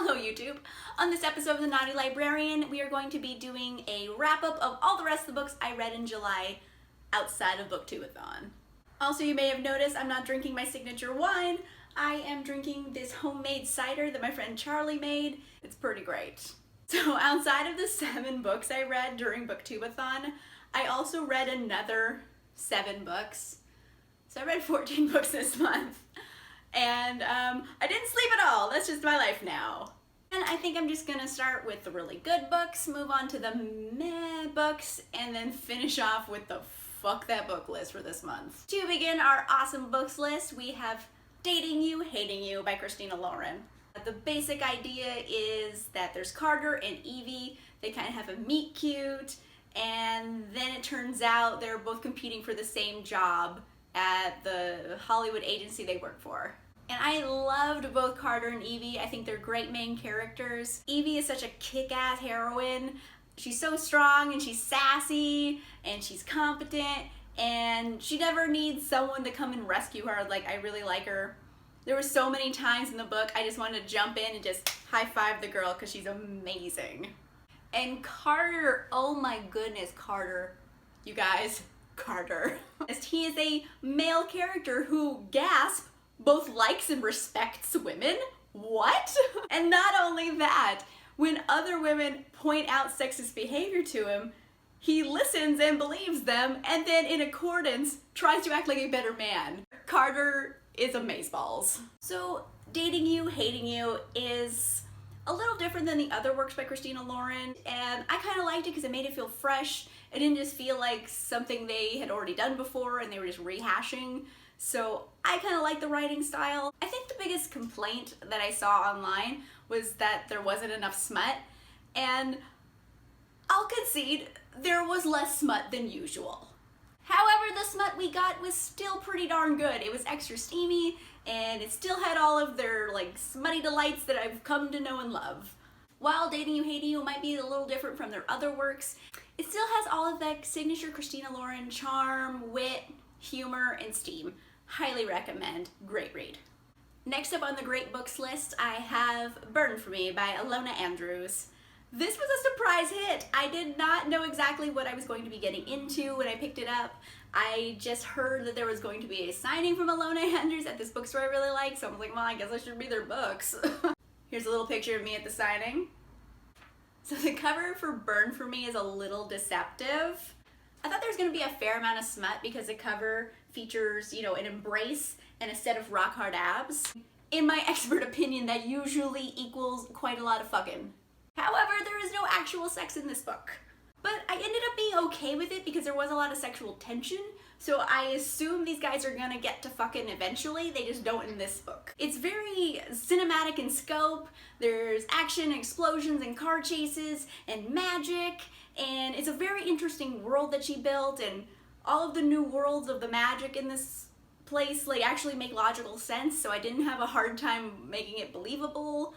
Hello YouTube! On this episode of The Naughty Librarian, we are going to be doing a wrap-up of all the rest of the books I read in July outside of Booktubeathon. Also, you may have noticed I'm not drinking my signature wine. I am drinking this homemade cider that my friend Charlie made. It's pretty great. So outside of the 7 books I read during Booktubeathon, I also read another 7 books. So I read 14 books this month. And I didn't sleep at all. That's just my life now. And I think I'm just gonna start with the really good books, move on to the meh books, and then finish off with the fuck that book list for this month. To begin our awesome books list, we have Dating You, Hating You by Christina Lauren. The basic idea is that there's Carter and Evie. They kind of have a meet cute, and then it turns out they're both competing for the same job at the Hollywood agency they work for. And I loved both Carter and Evie. I think they're great main characters. Evie is such a kick-ass heroine. She's so strong and she's sassy and she's competent and she never needs someone to come and rescue her. Like, I really like her. There were so many times in the book I just wanted to jump in and just high-five the girl because she's amazing. And Carter, oh my goodness, Carter. You guys, Carter. He is a male character who, gasp, both likes and respects women? What? And not only that, when other women point out sexist behavior to him, he listens and believes them, and then in accordance tries to act like a better man. Carter is amazeballs. So Dating You, Hating You is a little different than the other works by Christina Lauren, and I kind of liked it because it made it feel fresh. It didn't just feel like something they had already done before and they were just rehashing. So I kind of like the writing style. I think the biggest complaint that I saw online was that there wasn't enough smut, and I'll concede there was less smut than usual. However, the smut we got was still pretty darn good. It was extra steamy, and it still had all of their like smutty delights that I've come to know and love. While Dating You, Hating You might be a little different from their other works, it still has all of that signature Christina Lauren charm, wit, humor, and steam. Highly recommend. Great read. Next up on the great books list, I have Burn For Me by Alona Andrews. This was a surprise hit. I did not know exactly what I was going to be getting into when I picked it up. I just heard that there was going to be a signing from Alona Andrews at this bookstore I really like, so I was like, well, I guess I should read their books. Here's a little picture of me at the signing. So the cover for Burn For Me is a little deceptive. I thought there was going to be a fair amount of smut because the cover features, you know, an embrace and a set of rock hard abs. In my expert opinion, that usually equals quite a lot of fucking. However, there is no actual sex in this book. But I ended up being okay with it because there was a lot of sexual tension, so I assume these guys are gonna get to fucking eventually, they just don't in this book. It's very cinematic in scope, there's action, explosions, and car chases, and magic, and it's a very interesting world that she built, and all of the new worlds of the magic in this place like actually make logical sense, so I didn't have a hard time making it believable.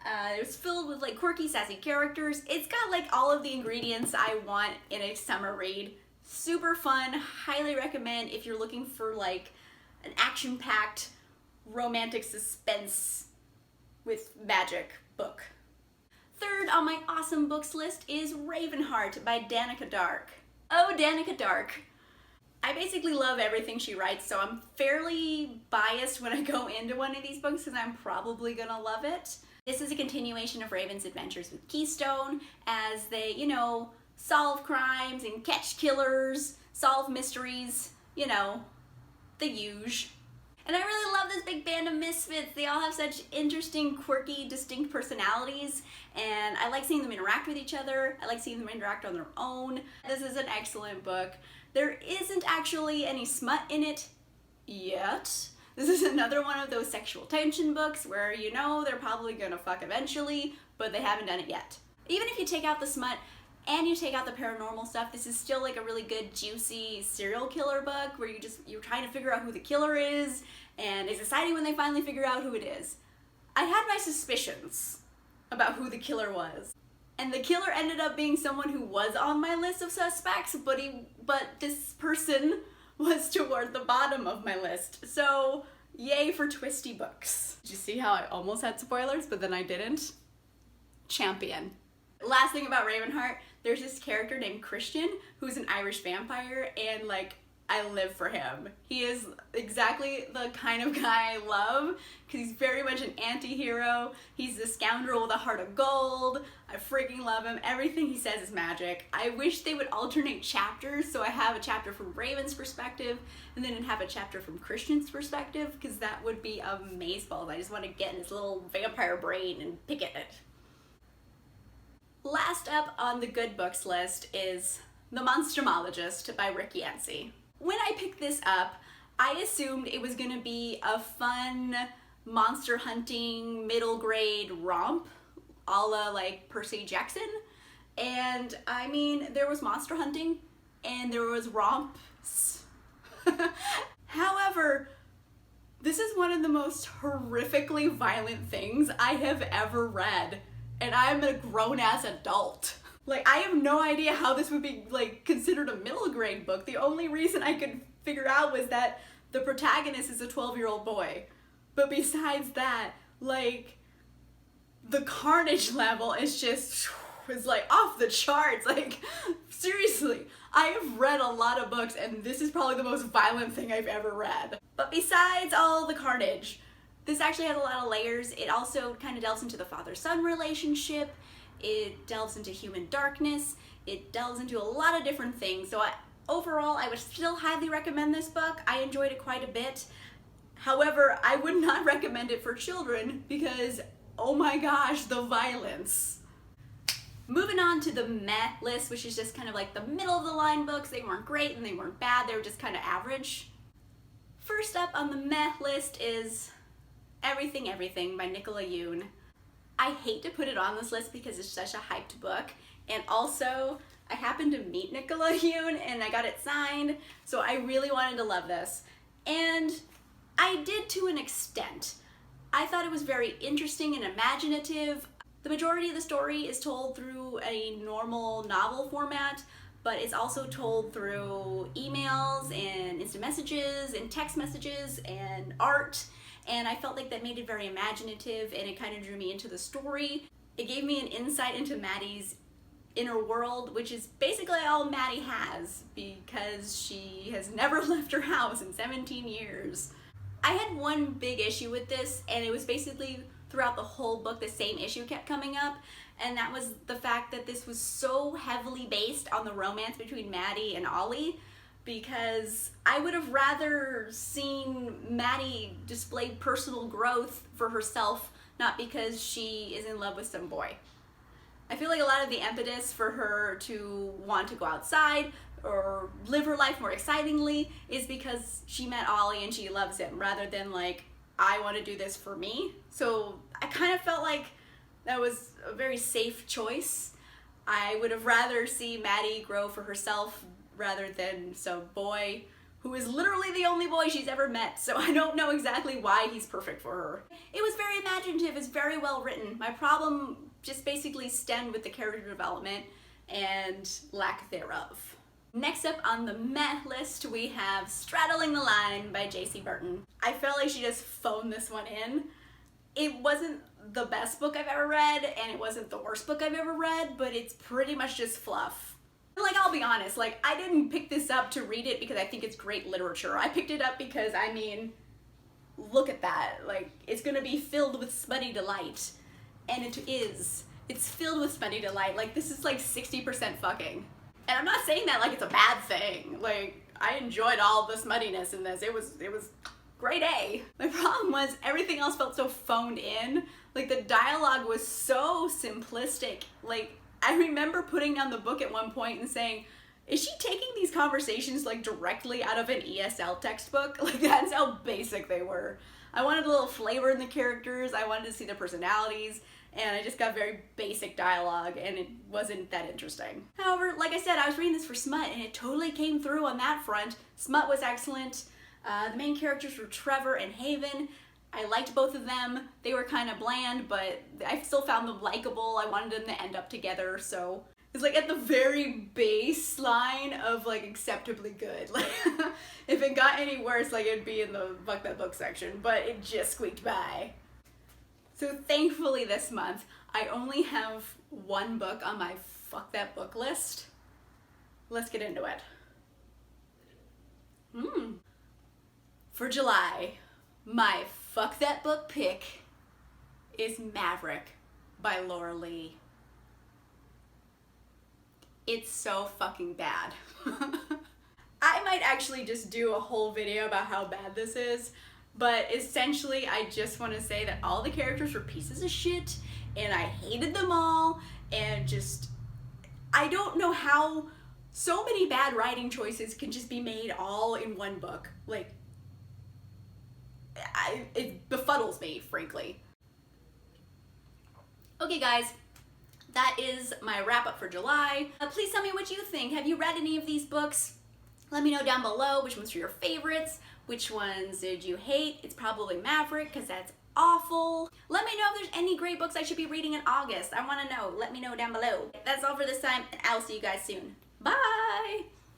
It was filled with like quirky, sassy characters. It's got like all of the ingredients I want in a summer read. Super fun, highly recommend if you're looking for like an action-packed romantic suspense with magic book. Third on my awesome books list is Ravenheart by Danica Dark. Oh, Danica Dark. I basically love everything she writes, so I'm fairly biased when I go into one of these books because I'm probably gonna love it. This is a continuation of Raven's adventures with Keystone as they, you know, solve crimes and catch killers, solve mysteries, you know, the usual. And I really love this big band of misfits. They all have such interesting, quirky, distinct personalities, and I like seeing them interact with each other. I like seeing them interact on their own. This is an excellent book. There isn't actually any smut in it yet. This is another one of those sexual tension books where you know they're probably gonna fuck eventually, but they haven't done it yet. Even if you take out the smut and you take out the paranormal stuff, this is still like a really good, juicy serial killer book where you're trying to figure out who the killer is, and it's exciting when they finally figure out who it is. I had my suspicions about who the killer was, and the killer ended up being someone who was on my list of suspects, but this person was toward the bottom of my list. So yay for twisty books. Did you see how I almost had spoilers, but then I didn't? champion. Last thing about Ravenheart, there's this character named Christian who's an Irish vampire, and like, I live for him. He is exactly the kind of guy I love, because he's very much an anti-hero. He's the scoundrel with a heart of gold. I freaking love him. Everything he says is magic. I wish they would alternate chapters, so I have a chapter from Raven's perspective, and then have a chapter from Christian's perspective, because that would be amazeballs. I just want to get in his little vampire brain and pick at it. Last up on the good books list is The Monstrumologist by Rick Yancey. When I picked this up, I assumed it was gonna be a fun monster hunting middle grade romp, a la like Percy Jackson. And I mean, there was monster hunting and there was romps. However, this is one of the most horrifically violent things I have ever read, and I'm a grown-ass adult. Like, I have no idea how this would be, like, considered a middle grade book. The only reason I could figure out was that the protagonist is a 12-year-old boy. But besides that, like, the carnage level is just, is like off the charts. Like, seriously, I have read a lot of books, and this is probably the most violent thing I've ever read. But besides all the carnage, this actually has a lot of layers. It also kind of delves into the father-son relationship. It delves into human darkness. It delves into a lot of different things. So overall, I would still highly recommend this book. I enjoyed it quite a bit. However, I would not recommend it for children because, oh my gosh, the violence. Moving on to the meh list, which is just kind of like the middle of the line books. They weren't great and they weren't bad. They were just kind of average. First up on the meh list is Everything Everything by Nicola Yoon. I hate to put it on this list because it's such a hyped book, and also I happened to meet Nicola Yoon and I got it signed, so I really wanted to love this. And I did to an extent. I thought it was very interesting and imaginative. The majority of the story is told through a normal novel format, but it's also told through emails and instant messages and text messages and art. And I felt like that made it very imaginative, and it kind of drew me into the story. It gave me an insight into Maddie's inner world, which is basically all Maddie has because she has never left her house in 17 years. I had one big issue with this, and it was basically throughout the whole book the same issue kept coming up, and that was the fact that this was so heavily based on the romance between Maddie and Ollie, because I would have rather seen Maddie display personal growth for herself, not because she is in love with some boy. I feel like a lot of the impetus for her to want to go outside or live her life more excitingly is because she met Ollie and she loves him, rather than like, I want to do this for me. So I kind of felt like that was a very safe choice. I would have rather see Maddie grow for herself rather than some boy who is literally the only boy she's ever met, so I don't know exactly why he's perfect for her. It was very imaginative, it's very well written. My problem just basically stemmed with the character development and lack thereof. Next up on the meh list, we have Straddling the Line by J.C. Burton. I felt like she just phoned this one in. It wasn't the best book I've ever read, and it wasn't the worst book I've ever read, but it's pretty much just fluff. Like, I'll be honest, like, I didn't pick this up to read it because I think it's great literature. I picked it up because, I mean, look at that. Like, it's gonna be filled with smutty delight. And it is. It's filled with smutty delight. Like, this is like 60% fucking. And I'm not saying that like it's a bad thing. Like, I enjoyed all the smuttiness in this. It was grade A. My problem was everything else felt so phoned in. Like, the dialogue was so simplistic. Like, I remember putting down the book at one point and saying, is she taking these conversations like directly out of an ESL textbook? Like, that's how basic they were. I wanted a little flavor in the characters, I wanted to see their personalities, and I just got very basic dialogue, and it wasn't that interesting. However, like I said, I was reading this for smut, and it totally came through on that front. Smut was excellent. The main characters were Trevor and Haven. I liked both of them. They were kind of bland, but I still found them likable. I wanted them to end up together, so it's like at the very baseline of like acceptably good. Like, if it got any worse, like, it'd be in the fuck that book section, but it just squeaked by. So thankfully this month, I only have one book on my fuck that book list. Let's get into it. For July, my fuck that book pick is Maverick by Laura Lee. It's so fucking bad. I might actually just do a whole video about how bad this is, but essentially I just want to say that all the characters were pieces of shit and I hated them all, and just, I don't know how so many bad writing choices can just be made all in one book. Like, it befuddles me, frankly. Okay guys, that is my wrap up for July. Please tell me what you think. Have you read any of these books? Let me know down below which ones were your favorites, which ones did you hate. It's probably Maverick, because that's awful. Let me know if there's any great books I should be reading in August. I want to know. Let me know down below. That's all for this time, and I'll see you guys soon. Bye!